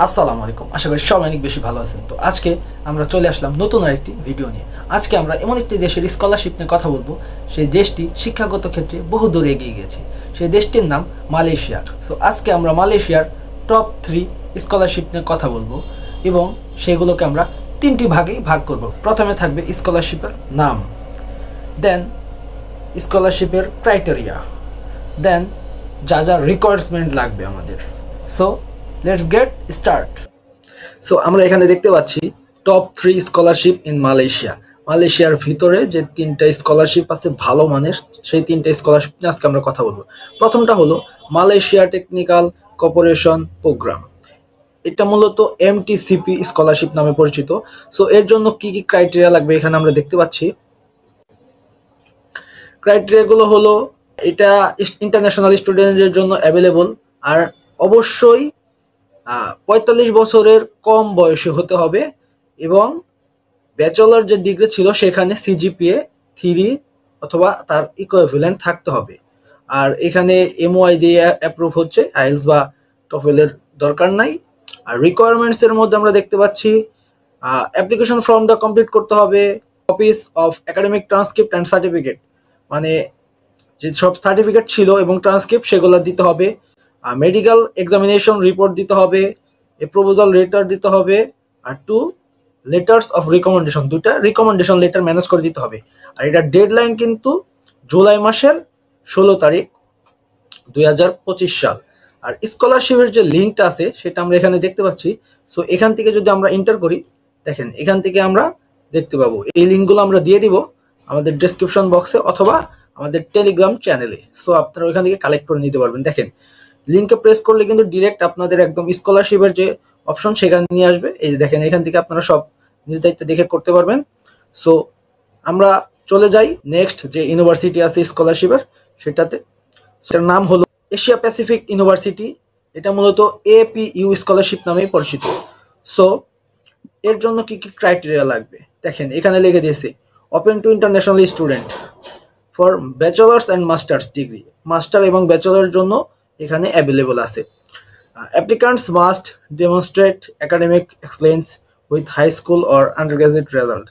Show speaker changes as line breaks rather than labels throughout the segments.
আসসালামু আলাইকুম। আশা করি সবাই অনেক বেশি ভালো আছেন। তো আজকে আমরা চলে আসলাম নতুন আরেকটি ভিডিও নিয়ে। আজকে আমরা এমন একটি দেশের স্কলারশিপ নিয়ে কথা বলবো, সেই দেশটি শিক্ষাগত ক্ষেত্রে বহু দূর এগিয়ে গেছে। সেই দেশটির নাম মালয়েশিয়া। সো আজকে আমরা মালয়েশিয়ার টপ 3 স্কলারশিপ নিয়ে কথা বলবো এবং সেগুলোকে আমরা তিনটি ভাগে ভাগ করব। প্রথমে থাকবে স্কলারশিপের নাম, দেন স্কলারশিপের ক্রাইটেরিয়া, দেন যা যা রিকোয়ারমেন্ট লাগবে আমাদের। So let's get start. So আমরা এখানে দেখতে পাচ্ছি টপ 3 স্কলারশিপ ইন মালয়েশিয়া। মালয়েশিয়ার ভিতরে যে তিনটা স্কলারশিপ আছে ভালো মানের, সেই তিনটা স্কলারশিপ নিয়ে আজকে আমরা কথা বলবো। প্রথমটা হলো মালয়েশিয়া টেকনিক্যাল কোঅপারেশন প্রোগ্রাম। এটা মূলত এমটিসিপি স্কলারশিপ নামে পরিচিত। সো এর জন্য কি কি ক্রাইটেরিয়া লাগবে এখানে আমরা দেখতে পাচ্ছি। ক্রাইটেরিয়াগুলো হলো, এটা ইন্টারন্যাশনাল স্টুডেন্টদের জন্য অ্যাভেলেবল, আর অবশ্যই 45 বছরের কম বয়সী হতে হবে এবং ব্যাচেলর যে ডিগ্রি ছিল সেখানে সিজিপিএ 3 অথবা তার ইকুইভ্যালেন্ট থাকতে হবে। আর এখানে এমওআই দিয়ে অ্যাপ্রুভ হচ্ছে, আইএলটিএস বা টফেলের দরকার নাই। আর রিকোয়ারমেন্টস এর মধ্যে আমরা দেখতে পাচ্ছি অ্যাপ্লিকেশন ফর্মটা কমপ্লিট করতে হবে, copies of academic transcript and certificate, মানে যে সব সার্টিফিকেট ছিল এবং ট্রান্সক্রিপ্ট সেগুলো দিতে হবে, মেডিকেল এক্সামিনেশন রিপোর্ট দিতে হবে, এ প্রপোজাল লেটার দিতে হবে, আর 2 লেটার্স অফ রিকমেন্ডেশন, 2টা রিকমেন্ডেশন লেটার ম্যানেজ করে দিতে হবে। আর এটা ডেডলাইন কিন্তু জুলাই মাসের 16 তারিখ 2025 সাল। আর স্কলারশিপের যে লিঙ্কটা আছে সেটা আমরা এখানে দেখতে পাচ্ছি। সো এখান থেকে যদি আমরা এন্টার করি, দেখেন এখান থেকে আমরা দেখতে পাবো। এই লিঙ্কগুলো আমরা দিয়ে দিব আমাদের ডেসক্রিপশন বক্সে অথবা আমাদের টেলিগ্রাম চ্যানেলে। সো আপনারা ওইখান থেকে কালেক্ট করে নিতে পারবেন। দেখেন লিঙ্কে প্রেস করলে কিন্তু ডিরেক্ট আপনাদের একদম স্কলারশিপের যে অপশন সেখানে নিয়ে আসবে। এই যে দেখেন এখান থেকে আপনারা সব নিজ দায়িত্বে দেখে করতে পারবেন। সো আমরা চলে যাই নেক্সট যে ইউনিভার্সিটি আছে স্কলারশিপের সেটাতে। সেটার নাম হলো এশিয়া প্যাসিফিক ইউনিভার্সিটি। এটা মূলত এপিইউ স্কলারশিপ নামেই পরিচিত। সো এর জন্য কি কি ক্রাইটেরিয়া লাগবে দেখেন এখানে লিখে দিয়েছে, open to international student for bachelors and masters degree. Master এবং ব্যাচেলারের জন্য এখানে অ্যাভেলেবল আছে। Applicants must demonstrate academic excellence with high school or undergraduate result.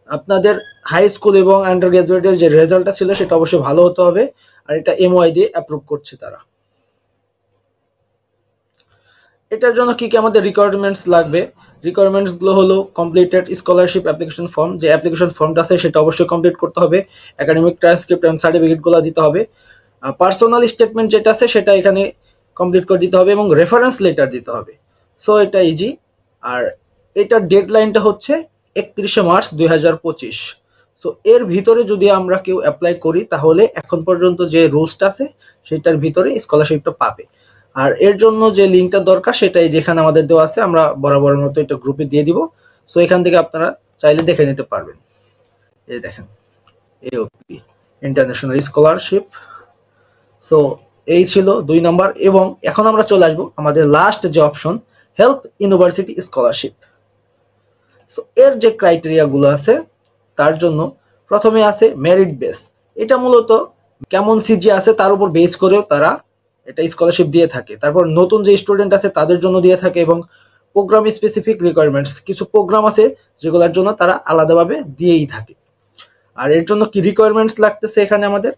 আপনাদের হাই স্কুল এবং আন্ডারগ্রাজুয়েটের যে রেজাল্টটা ছিল সেটা অবশ্যই ভালো হতে হবে, আর এটা এমওআই দিয়ে অ্যাপ্রুভ করছে তারা। এটার জন্য কি কি আমাদের রিকোয়ারমেন্টস লাগবে, রিকোয়ারমেন্টস গুলো হলো কমপ্লিটেড স্কলারশিপ অ্যাপ্লিকেশন ফর্ম, যে অ্যাপ্লিকেশন ফর্মটা আছে সেটা অবশ্যই কমপ্লিট করতে হবে, একাডেমিক ট্রান্সক্রিপ্ট এন্ড সার্টিফিকেট গুলো দিতে হবে, পার্সোনাল স্টেটমেন্ট যেটা আছে সেটা এখানে কমপ্লিট করে দিতে হবে এবং রেফারেন্স লেটার দিতে হবে। সো এটা ইজি। আর এটার ডেডলাইনটা হচ্ছে 31শে মার্চ 2025। সো এর ভিতরে যদি আমরা কেউ অ্যাপ্লাই করি তাহলে এখন পর্যন্ত যে রুলসটা আছে সেটার ভিতরে স্কলারশিপটা পাবে। আর এর জন্য যে লিঙ্কটা দরকার সেটাই যেখানে আমাদের দেওয়া আছে, আমরা বরাবরের মতো এটা গ্রুপে দিয়ে দিব। সো এখান থেকে আপনারা চাইলে দেখে নিতে পারবেন। এই দেখেন এওপি ইন্টারন্যাশনাল স্কলারশিপ। সো এই ছিল 2 নাম্বার। এবং এখন আমরা চলে আসবো আমাদের লাস্ট যে option, help university scholarship. So এর যে ক্রাইটেরিয়া গুলো আছে তার জন্য প্রথমে আছে মেরিট বেস। এটা মূলত কেমন সিজি আছে তার উপর বেস করেও তারা এটা স্কলারশিপ দিয়ে থাকে। তারপর নতুন যে স্টুডেন্ট আছে তাদের জন্য দিয়ে থাকে, এবং প্রোগ্রাম স্পেসিফিক রিকোয়ারমেন্টস, কিছু প্রোগ্রাম আছে যেগুলোর জন্য তারা আলাদাভাবে দিয়েই থাকে। আর এর জন্য কি রিকোয়ারমেন্টস লাগতেছে এখানে আমাদের,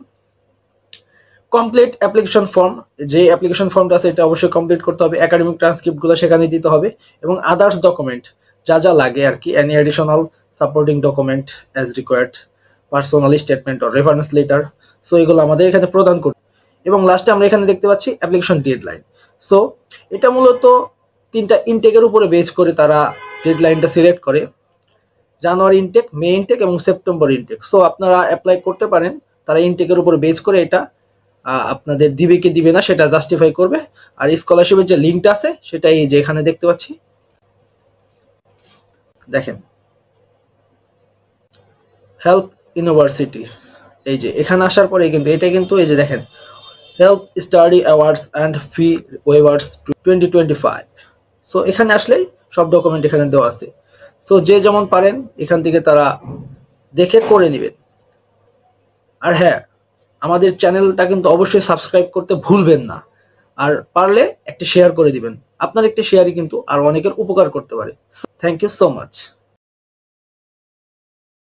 কমপ্লিট অ্যাপ্লিকেশন ফর্ম, যে অ্যাপ্লিকেশন ফর্মটা আছে এটা অবশ্যই কমপ্লিট করতে হবে, একাডেমিক ট্রান্সক্রিপ্টগুলো সেখানে দিতে হবে, এবং আদার্স ডকুমেন্ট যা যা লাগে আর কি, any additional supporting document as required, personal statement or reference letter. So এগুলো আমাদের এখানে প্রদান করতে। এবং লাস্টে আমরা এখানে দেখতে পাচ্ছি অ্যাপ্লিকেশন ডেডলাইন। সো এটা মূলত 3টা ইনটেকের উপরে বেস করে তারা ডেডলাইনটা সিলেক্ট করে, জানুয়ারি ইনটেক, মে ইনটেক এবং সেপ্টেম্বর ইনটেক। সো আপনারা অ্যাপ্লাই করতে পারেন, তারা ইনটেকের উপরে বেস করে এটা আপনাদের দিবে কি দিবে না সেটা জাস্টিফাই করবে। আর স্কলারশিপের যে লিঙ্কটা আছে সেটা এই যে এখানে দেখতে পাচ্ছি, দেখেন হেল্প ইউনিভার্সিটি। এই যে এখানে আসার পরে কিন্তু এটা কিন্তু এই যে দেখেন help study awards and fee weavers 2025। So এখানে আসলেই সব ডকুমেন্ট এখানে দেওয়া আছে। সো যে যেমন পারেন এখান থেকে তারা দেখে করে নেবেন। আর হ্যাঁ, আমাদের চ্যানেলটা কিন্তু অবশ্যই সাবস্ক্রাইব করতে ভুলবেন না, আর পারলে একটা শেয়ার করে দিবেন। আপনার একটি শেয়ারই কিন্তু আর অনেকের উপকার করতে পারে। Thank you so much.